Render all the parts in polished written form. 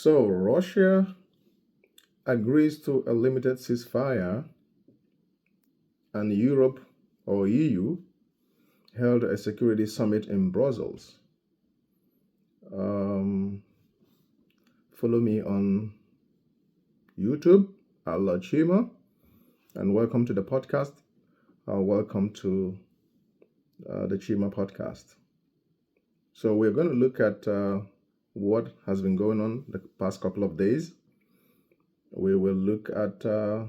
So Russia agrees to a limited ceasefire, and Europe or EU held a security summit in Brussels. Um, Follow me on YouTube, Allah Chima, and welcome to the podcast. Welcome to the Chima podcast. So we're going to look at what has been going on the past couple of days. We will look at the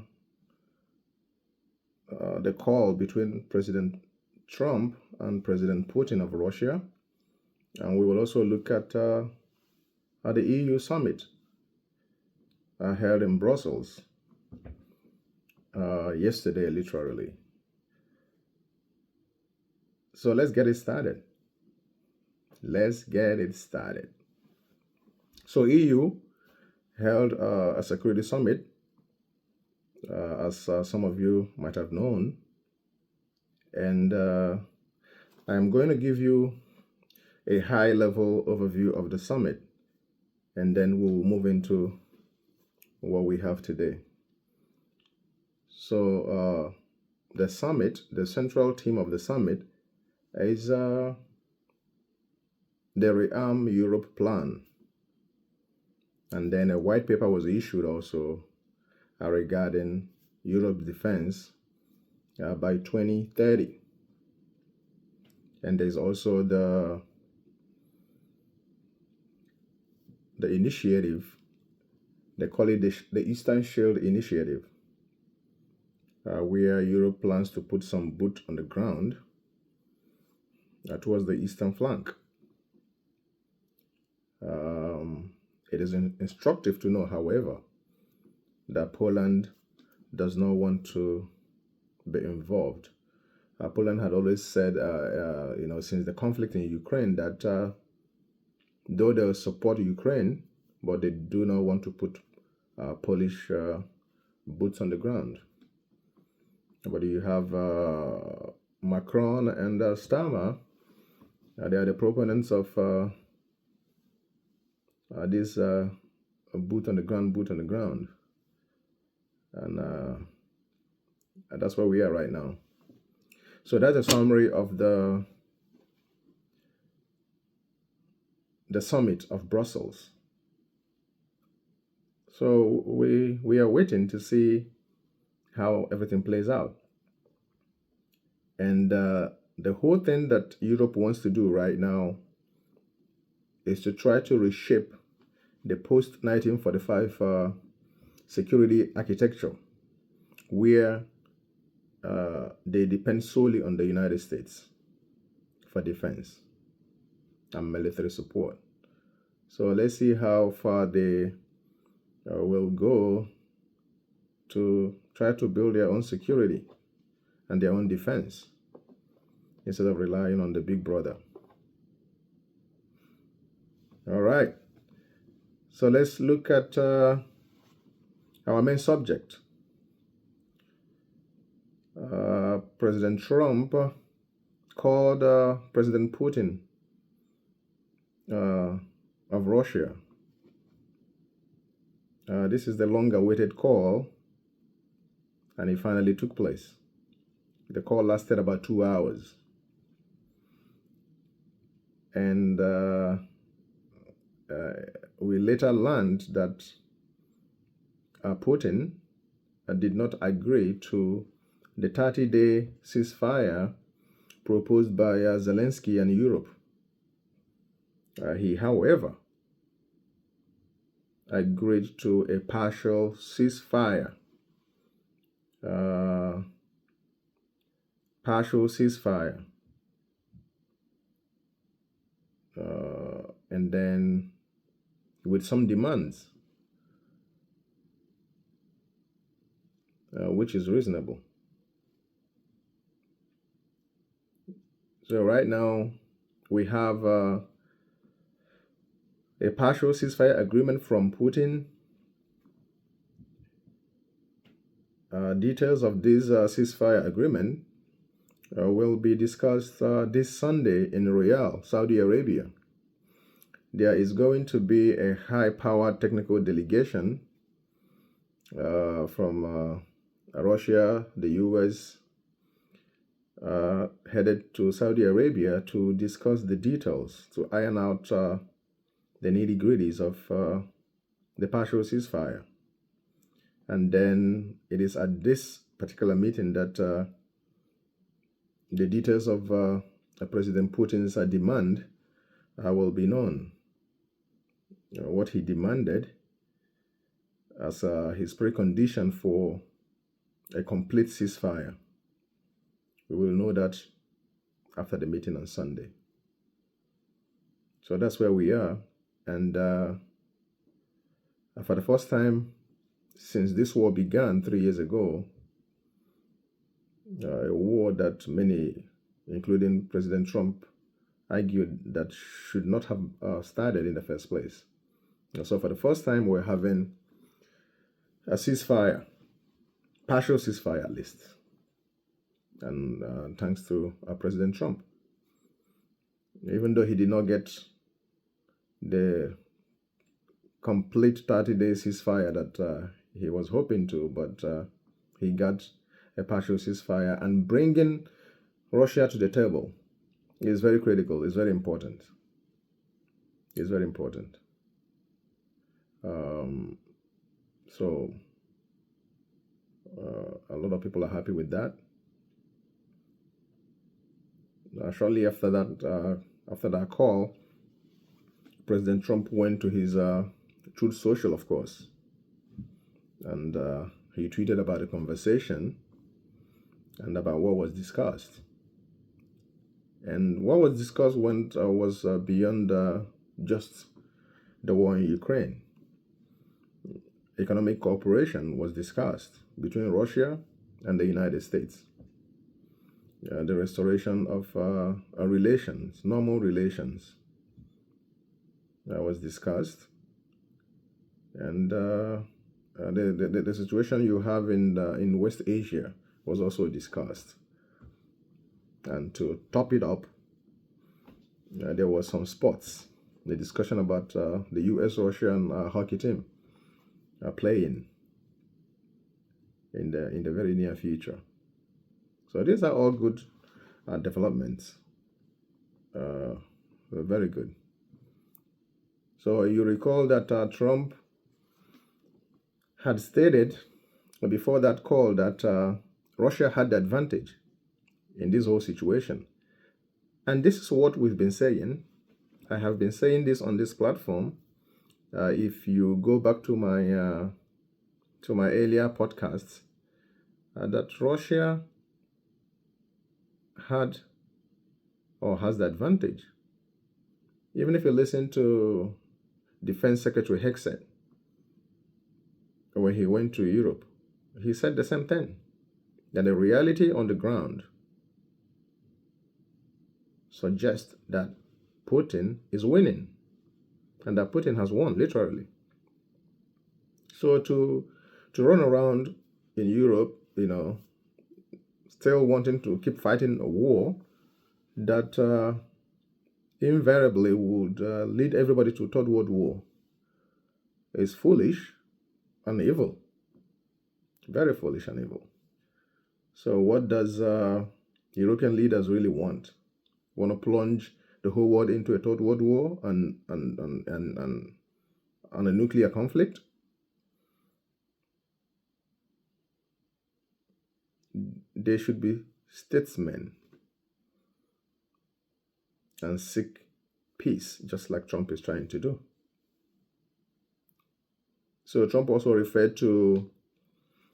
call between President Trump and President Putin of Russia. And we will also look at the EU summit held in Brussels yesterday, literally. So let's get it started. So EU held a security summit, as some of you might have known. And I'm going to give you a high-level overview of the summit, and then we'll move into what we have today. So the summit, the central theme of the summit is the Rearm Europe plan. And then a white paper was issued also regarding Europe's defense by 2030. And there's also the initiative, they call it the Eastern Shield Initiative, where Europe plans to put some boot on the ground towards the eastern flank. It is instructive to know, however, that Poland does not want to be involved. Poland had always said, since the conflict in Ukraine, that though they support Ukraine, but they do not want to put Polish boots on the ground. But you have Macron and Starmer. They are the proponents of this boot on the ground. And that's where we are right now. So that's a summary of the summit of Brussels. So we are waiting to see how everything plays out. And the whole thing that Europe wants to do right now is to try to reshape the post-1945 security architecture, where they depend solely on the United States for defense and military support. So let's see how far they will go to try to build their own security and their own defense instead of relying on the big brother. All right. So let's look at our main subject. President Trump called President Putin of Russia. This is the long-awaited call, and it finally took place. The call lasted about 2 hours. And we later learned that Putin did not agree to the 30-day ceasefire proposed by Zelensky and Europe. He, however, agreed to a partial ceasefire. And then with some demands, which is reasonable. So right now we have a partial ceasefire agreement from Putin. Details of this ceasefire agreement will be discussed this Sunday in Riyadh, Saudi Arabia. there is going to be a high-powered technical delegation from Russia, the US, headed to Saudi Arabia to discuss the details, to iron out the nitty-gritties of the partial ceasefire. And then it is at this particular meeting that the details of President Putin's demand will be known. What he demanded as his precondition for a complete ceasefire. We will know that after the meeting on Sunday. So that's where we are. And for the first time since this war began 3 years ago, a war that many, including President Trump, argued that should not have started in the first place. So for the first time, we're having a ceasefire, partial ceasefire at least. And thanks to President Trump. Even though he did not get the complete 30-day ceasefire that he was hoping to, but he got a partial ceasefire, and bringing Russia to the table is very critical, is very important. It's very important. So a lot of people are happy with that. Shortly after that call, President Trump went to his Truth Social, of course, and he tweeted about the conversation and about what was discussed. And what was discussed was beyond just the war in Ukraine. Economic cooperation was discussed between Russia and the United States. The restoration of relations, normal relations, was discussed. And the situation you have in West Asia was also discussed. And to top it up, there was some sports. The discussion about the U.S.-Russian hockey team playing in the very near future. So these are all good developments. Very good. So you recall that Trump had stated before that call that Russia had the advantage in this whole situation. And this is what we've been saying. I have been saying this on this platform. If you go back to my earlier podcasts, that Russia had or has the advantage. Even if you listen to Defense Secretary Hegseth, when he went to Europe, he said the same thing, that the reality on the ground suggests that Putin is winning, and that Putin has won, literally. So to run around in Europe, still wanting to keep fighting a war that invariably would lead everybody to Third World War is foolish and evil. Very foolish and evil. So what does European leaders really want? Want to plunge the whole world into a Third World War and a nuclear conflict? They should be statesmen and seek peace, just like Trump is trying to do. So Trump also referred to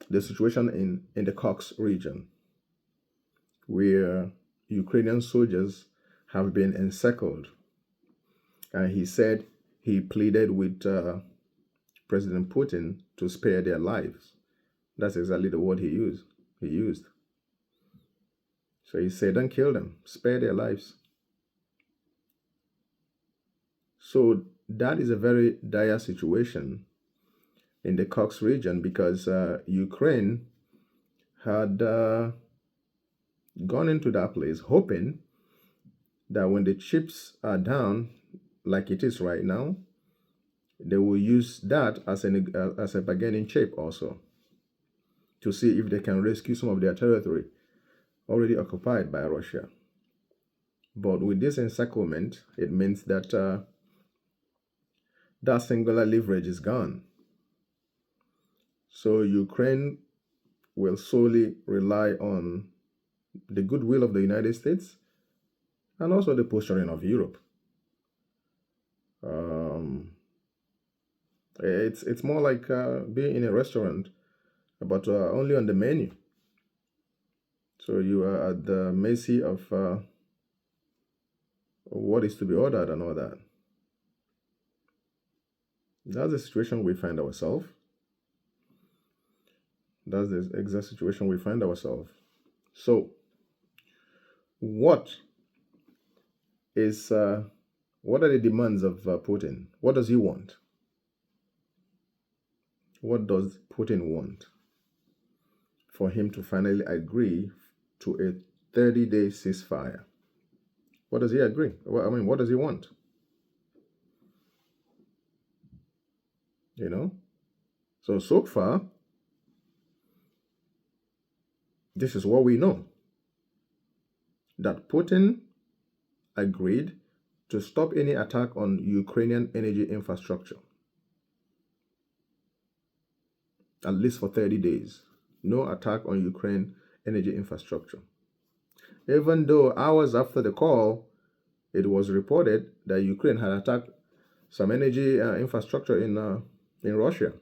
the situation in the Kursk region, where Ukrainian soldiers have been encircled. And he said he pleaded with President Putin to spare their lives. That's exactly the word he used. So he said, don't kill them, spare their lives. So that is a very dire situation in the Kursk region, because Ukraine had gone into that place hoping that when the chips are down, like it is right now, they will use that as a bargaining chip also to see if they can rescue some of their territory already occupied by Russia. But with this encirclement, it means that that singular leverage is gone. So Ukraine will solely rely on the goodwill of the United States and also the posturing of Europe. Um, it's more like being in a restaurant, but only on the menu. So you are at the mercy of what is to be ordered and all that. That's the situation we find ourselves. That's the exact situation we find ourselves. So, what is what are the demands of Putin? What does he want? What does Putin want for him to finally agree to a 30-day ceasefire? What does he agree? Well, I mean, what does he want? You know? So far, this is what we know. That Putin agreed to stop any attack on Ukrainian energy infrastructure, at least for 30 days. No attack on Ukraine energy infrastructure. Even though hours after the call, it was reported that Ukraine had attacked some energy infrastructure in Russia.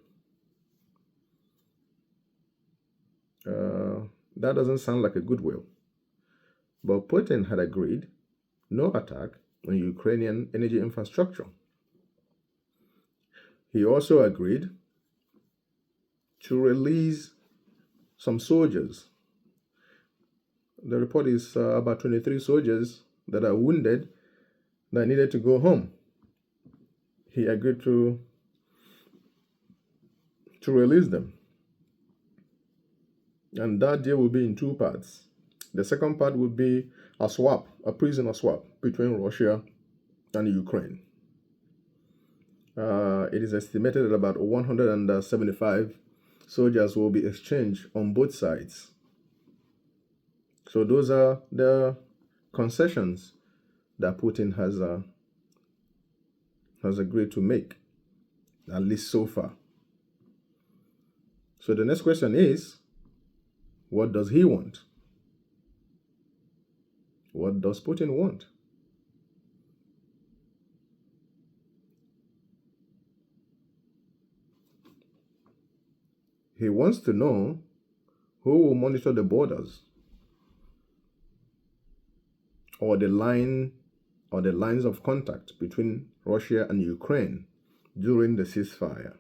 That doesn't sound like a goodwill. But Putin had agreed no attack on Ukrainian energy infrastructure. He also agreed to release some soldiers. The report is about 23 soldiers that are wounded that needed to go home. He agreed to release them. And that deal will be in two parts. The second part will be a swap, a prisoner swap between Russia and Ukraine. It is estimated that about 175 soldiers will be exchanged on both sides. So those are the concessions that Putin has agreed to make, at least so far. So the next question is, what does he want? What does Putin want? He wants to know who will monitor the borders or the line or the lines of contact between Russia and Ukraine during the ceasefire.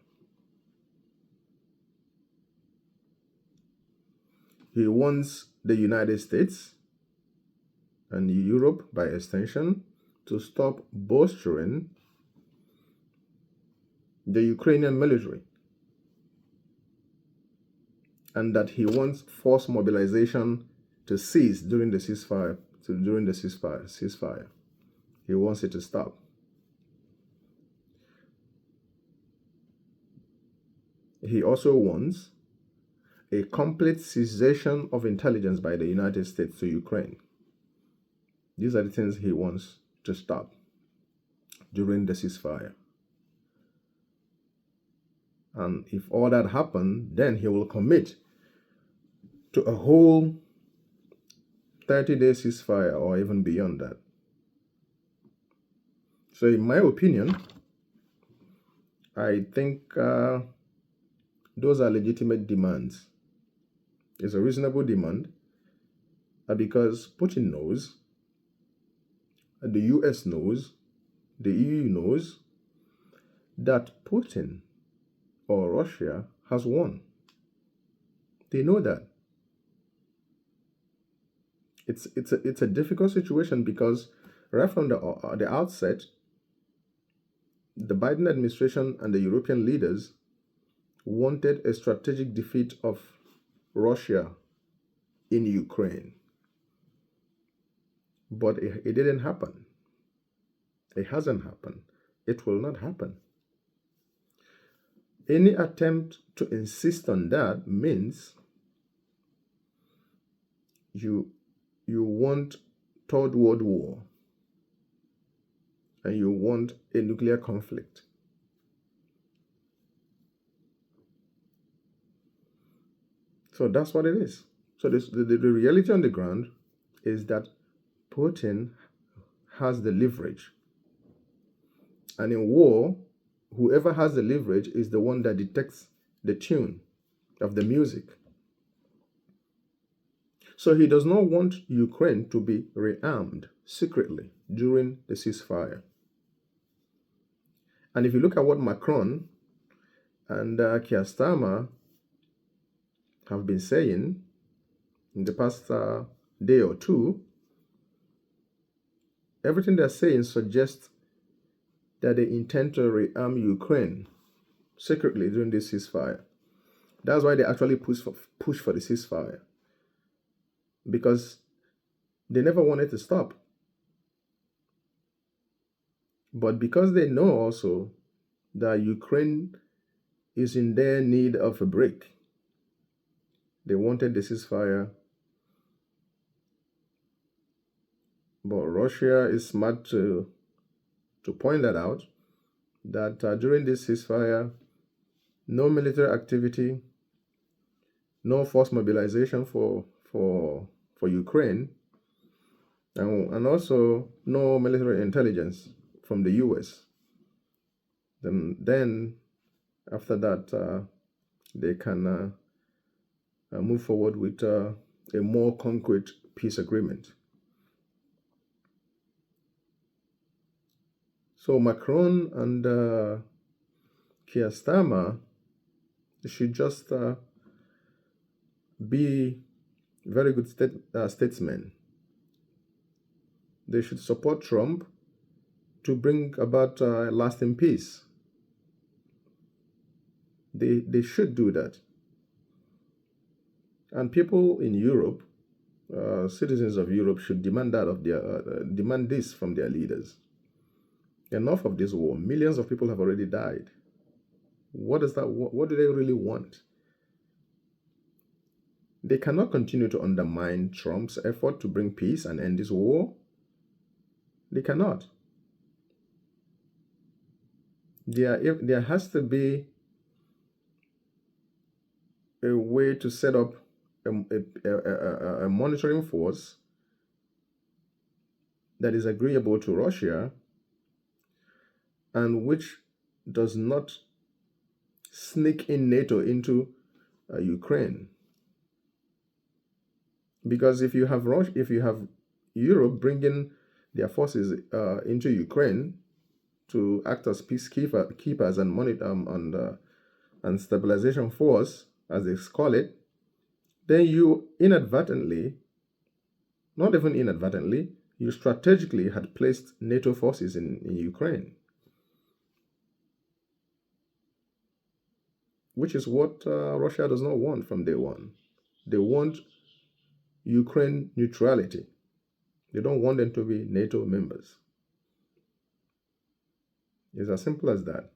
He wants the United States and Europe, by extension, to stop bolstering the Ukrainian military, and that he wants forced mobilization to cease during the ceasefire. Ceasefire. He wants it to stop. He also wants a complete cessation of intelligence by the United States to Ukraine. These are the things he wants to stop during the ceasefire. And if all that happens, then he will commit to a whole 30-day ceasefire or even beyond that. So in my opinion, I think those are legitimate demands. It's a reasonable demand because Putin knows, the US knows, the EU knows that Putin or Russia has won. They know that. It's a difficult situation because right from the outset, the Biden administration and the European leaders wanted a strategic defeat of Russia in Ukraine. But it didn't happen. It hasn't happened. It will not happen. Any attempt to insist on that means you want Third World War and you want a nuclear conflict. So that's what it is. So the reality on the ground is that Putin has the leverage. And in war, whoever has the leverage is the one that detects the tune of the music. So he does not want Ukraine to be rearmed secretly during the ceasefire. And if you look at what Macron and Keir Starmer have been saying in the past day or two, everything they're saying suggests that they intend to rearm Ukraine secretly during this ceasefire. That's why they actually push for the ceasefire, because they never wanted to stop. But because they know also that Ukraine is in their need of a break, they wanted the ceasefire. But Russia is smart to point that out, that during this ceasefire, no military activity, no force mobilization for Ukraine, and also no military intelligence from the US. Then after that, they can move forward with a more concrete peace agreement. So Macron and Keir Starmer should just be very good statesmen. They should support Trump to bring about lasting peace. They should do that. And people in Europe, citizens of Europe, should demand that of their demand this from their leaders. Enough of this war. Millions of people have already died. What is that? What do they really want? They cannot continue to undermine Trump's effort to bring peace and end this war. They cannot. There has to be a way to set up a monitoring force that is agreeable to Russia and which does not sneak in NATO into Ukraine. Because if you have Europe bringing their forces into Ukraine to act as peacekeepers and monitor and stabilization force, as they call it, then you inadvertently, not even inadvertently, you strategically had placed NATO forces in Ukraine, which is what Russia does not want from day one. They want Ukraine neutrality. They don't want them to be NATO members. It's as simple as that.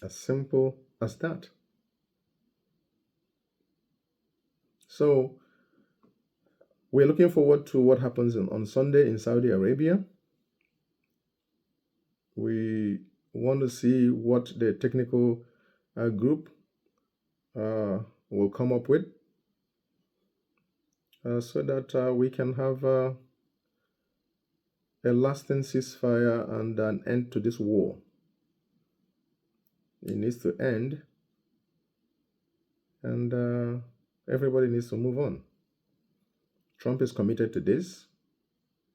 As simple as that. So we're looking forward to what happens on Sunday in Saudi Arabia. We want to see what the technical group will come up with so that we can have a lasting ceasefire and an end to this war. It needs to end, and everybody needs to move on. Trump is committed to this.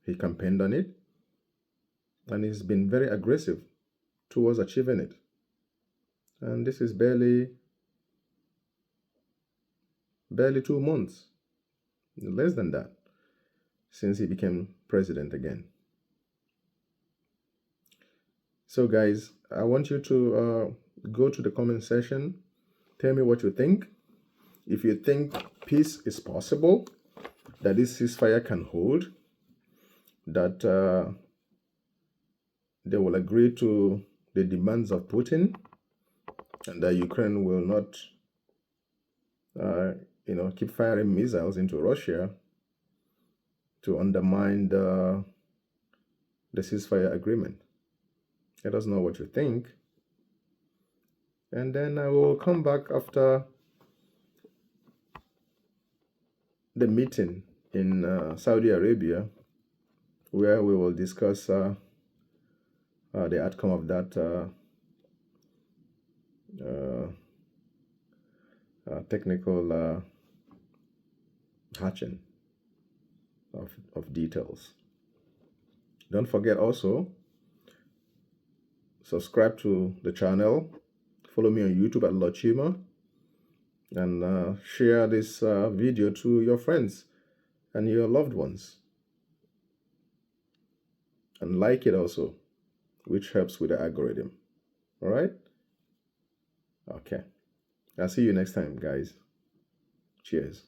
He campaigned on it, and he's been very aggressive towards achieving it. And this is barely 2 months, less than that, since he became president again. So guys, I want you to go to the comment section. Tell me what you think. If you think peace is possible, that this ceasefire can hold, that they will agree to the demands of Putin, and that Ukraine will not, keep firing missiles into Russia to undermine the ceasefire agreement. Let us know what you think. And then I will come back after the meeting in Saudi Arabia, where we will discuss the outcome of that technical hatching of details. Don't forget also, subscribe to the channel, follow me on YouTube at Lochima, and share this video to your friends and your loved ones. And like it also, which helps with the algorithm. All right? Okay. I'll see you next time, guys. Cheers.